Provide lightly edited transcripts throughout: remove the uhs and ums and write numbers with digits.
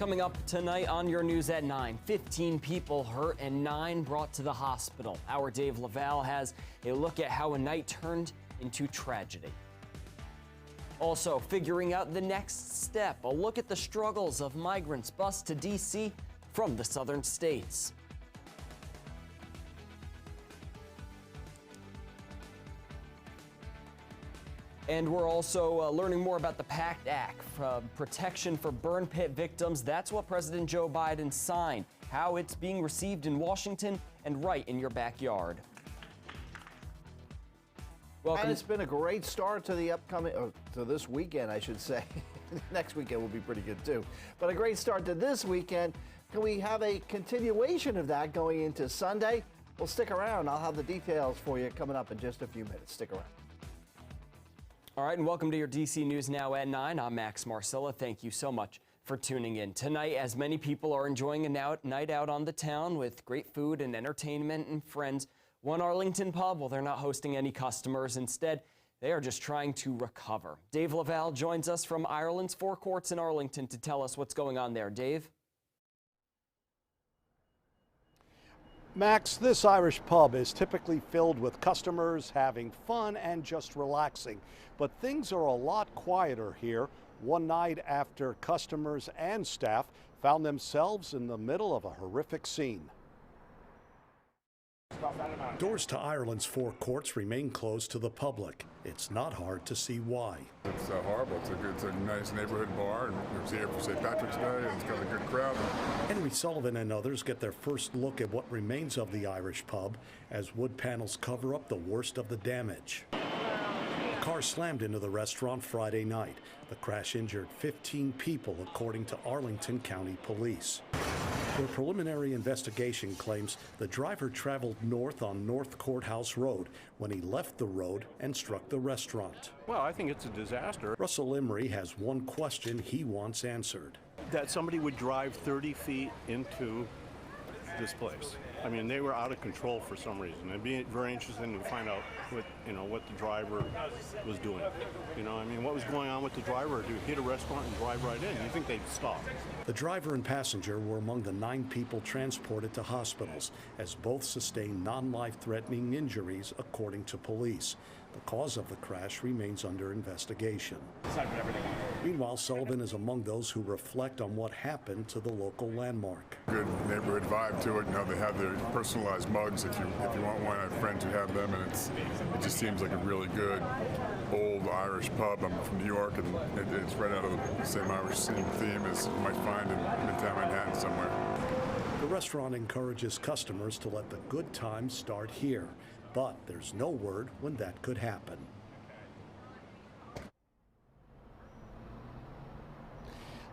Coming up tonight on your news at 9, 15 people hurt and 9 brought to the hospital. Our Dave Laval has a look at how a night turned into tragedy. Also, figuring out the next step, a look at the struggles of migrants bused to D.C. from the southern states. And we're also learning more about the PACT Act, protection for burn pit victims. That's what President Joe Biden signed, how it's being received in Washington and right in your backyard. Welcome. And it's been a great start to the upcoming, to this weekend, I should say. Next weekend will be pretty good too. But a great start to this weekend. Can we have a continuation of that going into Sunday? Well, stick around. I'll have the details for you coming up in just a few minutes. Stick around. All right, and welcome to your DC News Now at 9. I'm Max Marcilla. Thank you so much for tuning in. Tonight, as many people are enjoying a night out on the town with great food and entertainment and friends, one Arlington pub, well, they're not hosting any customers. Instead, they are just trying to recover. Dave Laval joins us from Ireland's Four Courts in Arlington to tell us what's going on there. Dave? Max, this Irish pub is typically filled with customers having fun and just relaxing. But things are a lot quieter here one night after customers and staff found themselves in the middle of a horrific scene. Doors to Ireland's Four Courts remain closed to the public. It's not hard to see why. It's horrible. It's a nice neighborhood bar, and it's here for St. Patrick's Day, and it's got a good crowd. Henry Sullivan and others get their first look at what remains of the Irish pub as wood panels cover up the worst of the damage. A car slammed into the restaurant Friday night. The crash injured 15 people, according to Arlington County Police. Their preliminary investigation claims the driver traveled north on North Courthouse Road when he left the road and struck the restaurant. Well, I think it's a disaster. Russell Emery has one question he wants answered. That somebody would drive 30 feet into this place. I mean, they were out of control for some reason. It'd be very interesting to find out what the driver was doing. I mean, what was going on with the driver? To hit a restaurant and drive right in, you think they'd stop. The driver and passenger were among the 9 people transported to hospitals, as both sustained non-life-threatening injuries, according to police. The cause of the crash remains under investigation. Meanwhile, Sullivan is among those who reflect on what happened to the local landmark. Good neighborhood vibe to it. They have their personalized mugs if you want one. I have friends who have them, and it just seems like a really good old Irish pub. I'm from New York, and it's right out of the same Irish theme as you might find in Midtown Manhattan somewhere. The restaurant encourages customers to let the good times start here, but there's no word when that could happen.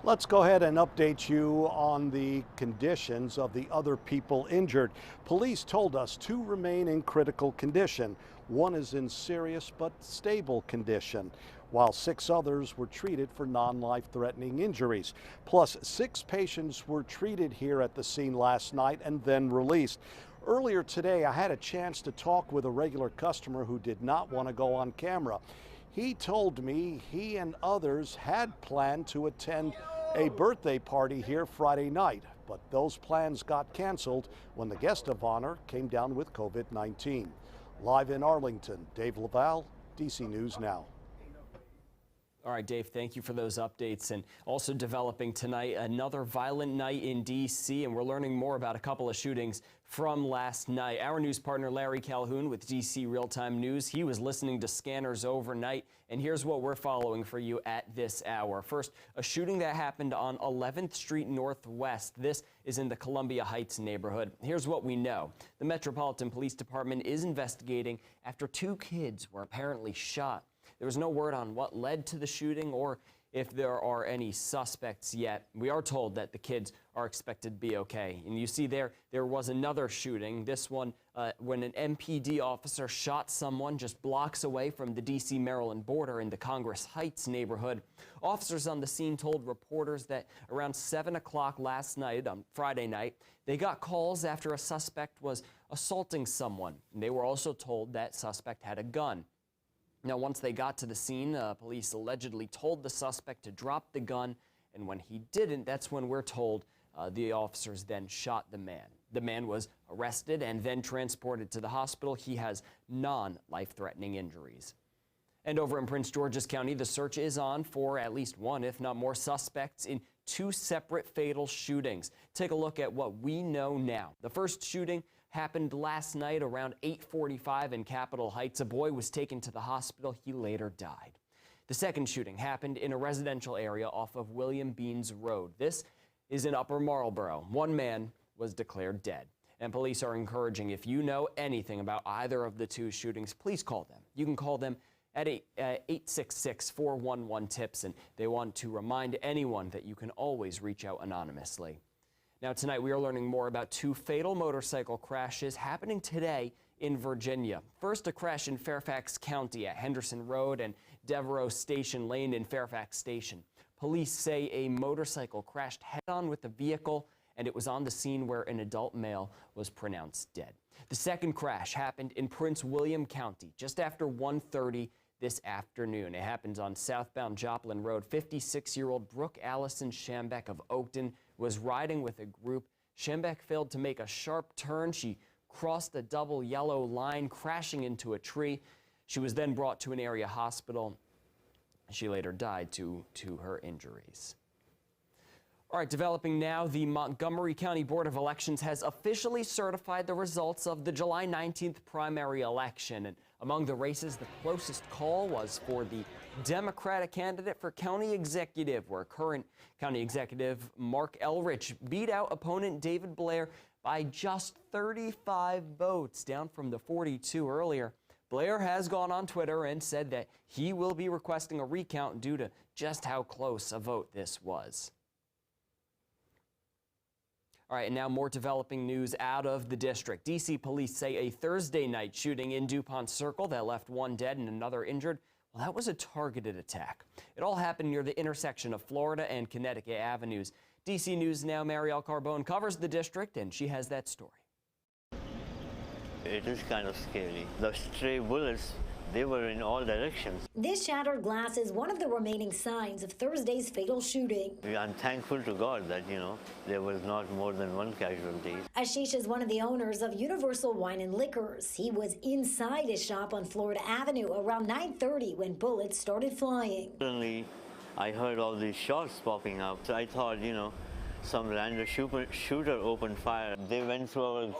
Let's go ahead and update you on the conditions of the other people injured. Police told us 2 remain in critical condition. 1 is in serious but stable condition, while 6 others were treated for non-life-threatening injuries. Plus, 6 patients were treated here at the scene last night and then released. Earlier today, I had a chance to talk with a regular customer who did not want to go on camera. He told me he and others had planned to attend a birthday party here Friday night, but those plans got canceled when the guest of honor came down with COVID-19. Live in Arlington, Dave Laval, DC News Now. All right, Dave, thank you for those updates. And also developing tonight, another violent night in D.C., and we're learning more about a couple of shootings from last night. Our news partner, Larry Calhoun with D.C. Real-Time News, he was listening to scanners overnight, and here's what we're following for you at this hour. First, a shooting that happened on 11th Street Northwest. This is in the Columbia Heights neighborhood. Here's what we know. The Metropolitan Police Department is investigating after 2 kids were apparently shot. There was no word on what led to the shooting or if there are any suspects yet. We are told that the kids are expected to be okay. And you see there was another shooting, this one when an MPD officer shot someone just blocks away from the D.C.-Maryland border in the Congress Heights neighborhood. Officers on the scene told reporters that around 7 o'clock last night, on Friday night, they got calls after a suspect was assaulting someone. And they were also told that suspect had a gun. Now, once they got to the scene, police allegedly told the suspect to drop the gun And when he didn't, that's when we're told the officers then shot the man. The man was arrested and then transported to the hospital. He has non-life-threatening injuries. And over in Prince George's County, the search is on for at least one, if not more, suspects in 2 separate fatal shootings. Take a look at what we know now. The first shooting happened last night around 8:45 in Capitol Heights. A boy was taken to the hospital. He later died. The second shooting happened in a residential area off of William Beans Road. This is in Upper Marlboro. One man was declared dead. And police are encouraging, if you know anything about either of the 2 shootings, please call them. You can call them at 866-411-TIPS, and they want to remind anyone that you can always reach out anonymously. Now tonight we are learning more about 2 fatal motorcycle crashes happening today in Virginia. First, a crash in Fairfax County at Henderson Road and Devereaux Station Lane in Fairfax Station. Police say a motorcycle crashed head-on with the vehicle, and it was on the scene where an adult male was pronounced dead. The second crash happened in Prince William County just after 1:30 this afternoon. It happened on southbound Joplin Road. 56-year-old Brooke Allison Schambeck of Oakton was riding with a group. Schambeck failed to make a sharp turn. She crossed a double yellow line, crashing into a tree. She was then brought to an area hospital. She later died to her injuries. All right, developing now, the Montgomery County Board of Elections has officially certified the results of the July 19th primary election. And among the races, the closest call was for the Democratic candidate for county executive, where current county executive Mark Elrich beat out opponent David Blair by just 35 votes, down from the 42 earlier. Blair has gone on Twitter and said that he will be requesting a recount due to just how close a vote this was. All right, and now more developing news out of the district. D.C. police say a Thursday night shooting in DuPont Circle that left 1 dead and another injured, well, that was a targeted attack. It all happened near the intersection of Florida and Connecticut Avenues. D.C. News Now, Marielle Carbone covers the district, and she has that story. It is kind of scary. The stray bullets, they were in all directions. This shattered glass is one of the remaining signs of Thursday's fatal shooting. I'm thankful to God that, there was not more than 1 casualty. Ashish is one of the owners of Universal Wine and Liquors. He was inside his shop on Florida Avenue around 9:30 when bullets started flying. Suddenly, I heard all these shots popping up. So I thought, some random shooter opened fire. They went through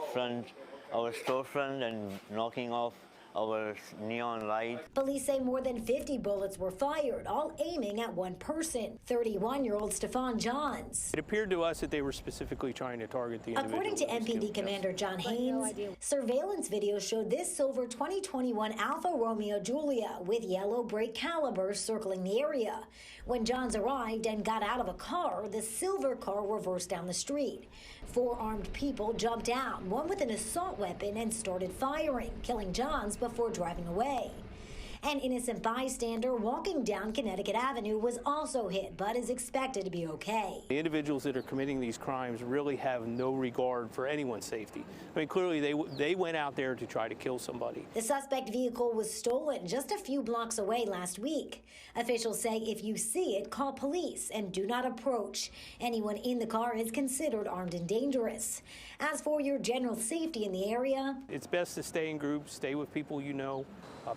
our storefront and knocking off our neon light. Police say more than 50 bullets were fired, all aiming at one person, 31-year-old Stefan Johns. It appeared to us that they were specifically trying to target the individual. According to MPD Commander John Haynes, surveillance video showed this silver 2021 Alfa Romeo Giulia with yellow brake calibers circling the area. When Johns arrived and got out of a car, the silver car reversed down the street. 4 armed people jumped out, one with an assault weapon, and started firing, killing Johns before driving away. An innocent bystander walking down Connecticut Avenue was also hit, but is expected to be okay. The individuals that are committing these crimes really have no regard for anyone's safety. I mean, clearly they went out there to try to kill somebody. The suspect vehicle was stolen just a few blocks away last week. Officials say if you see it, call police and do not approach. Anyone in the car is considered armed and dangerous. As for your general safety in the area, it's best to stay in groups, stay with people you know,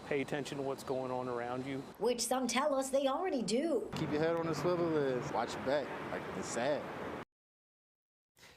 pay attention to what's going on around you. which some tell us they already do. Keep your head on the swivel and watch your back. Like, it's sad.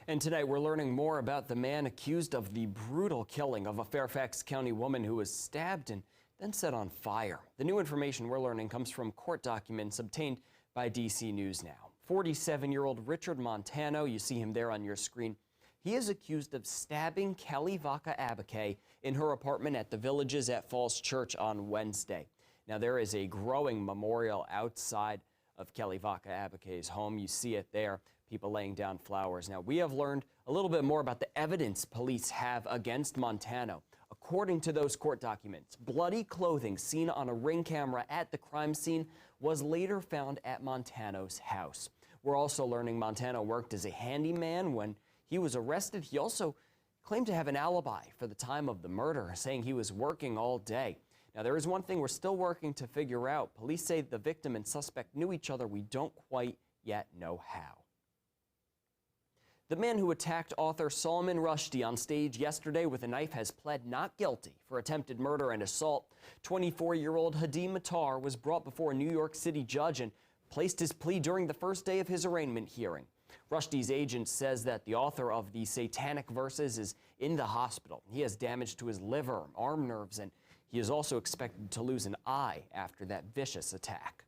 And tonight we're learning more about the man accused of the brutal killing of a Fairfax County woman who was stabbed and then set on fire. The new information we're learning comes from court documents obtained by DC News Now. 47-year-old Richard Montano, you see him there on your screen. He is accused of stabbing Kelly Vaca Abake in her apartment at the Villages at Falls Church on Wednesday. Now, there is a growing memorial outside of Kelly Vaca Abake's home. You see it there, people laying down flowers. Now, we have learned a little bit more about the evidence police have against Montano. According to those court documents, bloody clothing seen on a Ring camera at the crime scene was later found at Montano's house. We're also learning Montano worked as a handyman when he was arrested. He also claimed to have an alibi for the time of the murder, saying he was working all day. Now, there is one thing we're still working to figure out. Police say the victim and suspect knew each other. We don't quite yet know how. The man who attacked author Salman Rushdie on stage yesterday with a knife has pled not guilty for attempted murder and assault. 24-year-old Hadi Matar was brought before a New York City judge and placed his plea during the first day of his arraignment hearing. Rushdie's agent says that the author of the Satanic Verses is in the hospital. He has damage to his liver, arm nerves, and he is also expected to lose an eye after that vicious attack.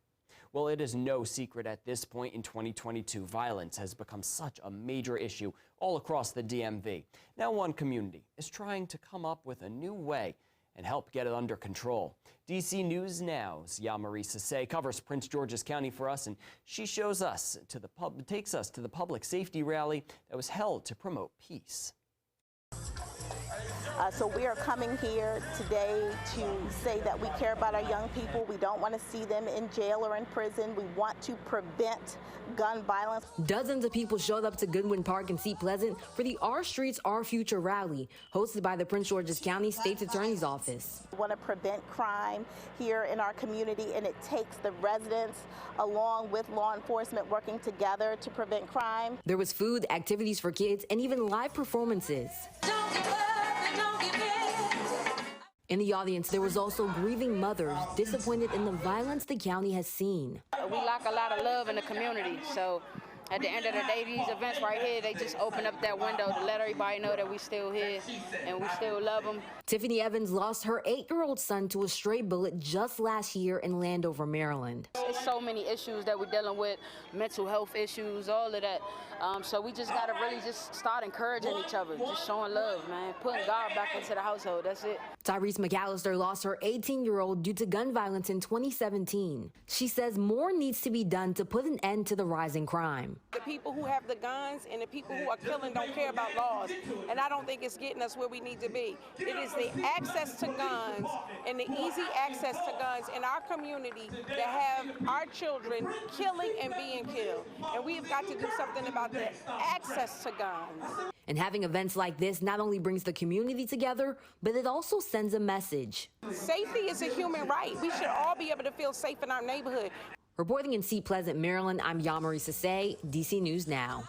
Well, it is no secret at this point in 2022, violence has become such a major issue all across the DMV. Now one community is trying to come up with a new way and help get it under control. DC News Now's Yamari Sase covers Prince George's County for us, and she shows us to the takes us to the public safety rally that was held to promote peace. So we are coming here today to say that we care about our young people. We don't want to see them in jail or in prison. We want to prevent gun violence. Dozens of people showed up to Goodwin Park in Seat Pleasant for the Our Streets, Our Future rally, hosted by the Prince George's County State's Attorney's Office. We want to prevent crime here in our community, and it takes the residents along with law enforcement working together to prevent crime. There was food, activities for kids, and even live performances. In the audience, there was also grieving mothers disappointed in the violence the county has seen. We lack a lot of love in the community, so at the end of the day, these events right here, they just open up that window to let everybody know that we still here and we still love them. Tiffany Evans lost her 8-year-old son to a stray bullet just last year in Landover, Maryland. There's so many issues that we're dealing with, mental health issues, all of that. So we just got to really just start encouraging each other, just showing love, man, putting God back into the household. That's it. Tyrese McAllister lost her 18-year-old due to gun violence in 2017. She says more needs to be done to put an end to the rising crime. The people who have the guns and the people who are killing don't care about laws, and I don't think it's getting us where we need to be. It is the access to guns and the easy access to guns in our community that have our children killing and being killed, and we've got to do something about the access to guns. And having events like this not only brings the community together, but it also sends a message. Safety is a human right. We should all be able to feel safe in our neighborhood. Reporting in Seat Pleasant, Maryland, I'm Yamari Sase, DC News Now.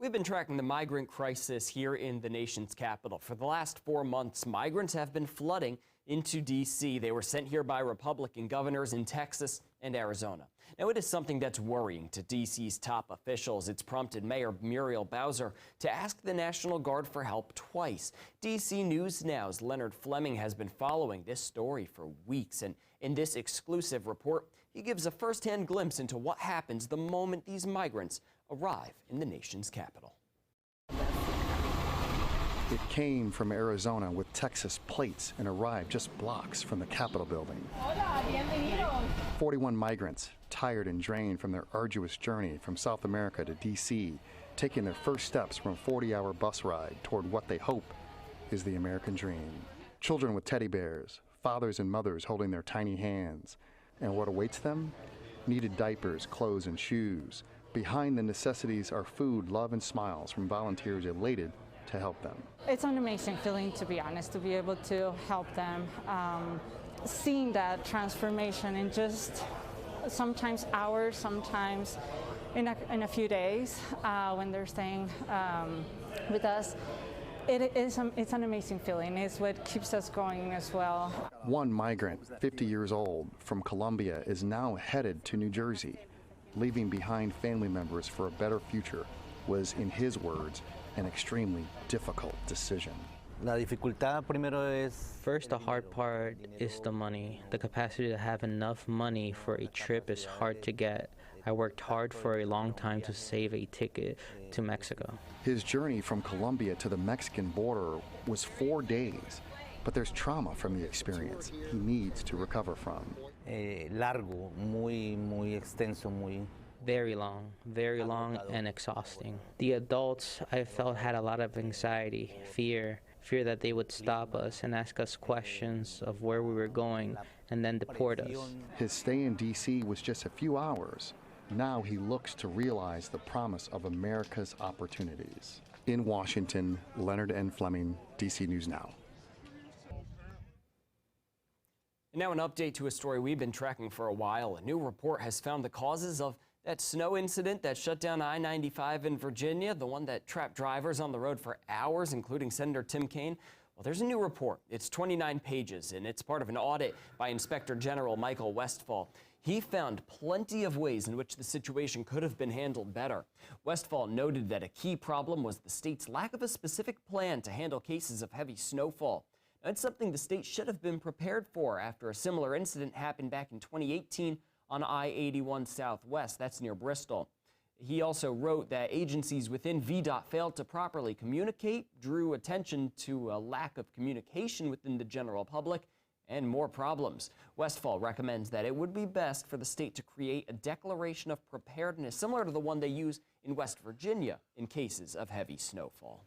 We've been tracking the migrant crisis here in the nation's capital. For the last 4 months, migrants have been flooding into D.C. They were sent here by Republican governors in Texas and Arizona. Now, it is something that's worrying to D.C.'s top officials. It's prompted Mayor Muriel Bowser to ask the National Guard for help twice. D.C. News Now's Leonard Fleming has been following this story for weeks, and in this exclusive report, he gives a first-hand glimpse into what happens the moment these migrants arrive in the nation's capital. It came from Arizona with Texas plates and arrived just blocks from the Capitol building. 41 migrants, tired and drained from their arduous journey from South America to D.C., taking their first steps from a 40-hour bus ride toward what they hope is the American dream. Children with teddy bears, fathers and mothers holding their tiny hands. And what awaits them? Needed diapers, clothes, and shoes. Behind the necessities are food, love, and smiles from volunteers elated to help them. It's an amazing feeling, to be honest, to be able to help them. Seeing that transformation in just sometimes hours, sometimes in a few days when they're staying with us. It's an amazing feeling. It's what keeps us going as well. One migrant, 50 years old, from Colombia is now headed to New Jersey. Leaving behind family members for a better future was, in his words, an extremely difficult decision. First, the hard part is the money. The capacity to have enough money for a trip is hard to get. I worked hard for a long time to save a ticket to Mexico. His journey from Colombia to the Mexican border was 4 days, but there's trauma from the experience he needs to recover from. Very long and exhausting. The adults, I felt, had a lot of anxiety, fear that they would stop us and ask us questions of where we were going and then deport us. His stay in D.C. was just a few hours. Now he looks to realize the promise of America's opportunities. In Washington, Leonard N. Fleming, D.C. News Now. And now an update to a story we've been tracking for a while. A new report has found the causes of that snow incident that shut down I-95 in Virginia, the one that trapped drivers on the road for hours, including Senator Tim Kaine. Well, there's a new report. It's 29 pages, and it's part of an audit by Inspector General Michael Westfall. He found plenty of ways in which the situation could have been handled better. Westfall noted that a key problem was the state's lack of a specific plan to handle cases of heavy snowfall. That's something the state should have been prepared for after a similar incident happened back in 2018 on I-81 Southwest. That's near Bristol. He also wrote that agencies within VDOT failed to properly communicate, drew attention to a lack of communication within the general public, and more problems. Westfall recommends that it would be best for the state to create a declaration of preparedness similar to the one they use in West Virginia in cases of heavy snowfall.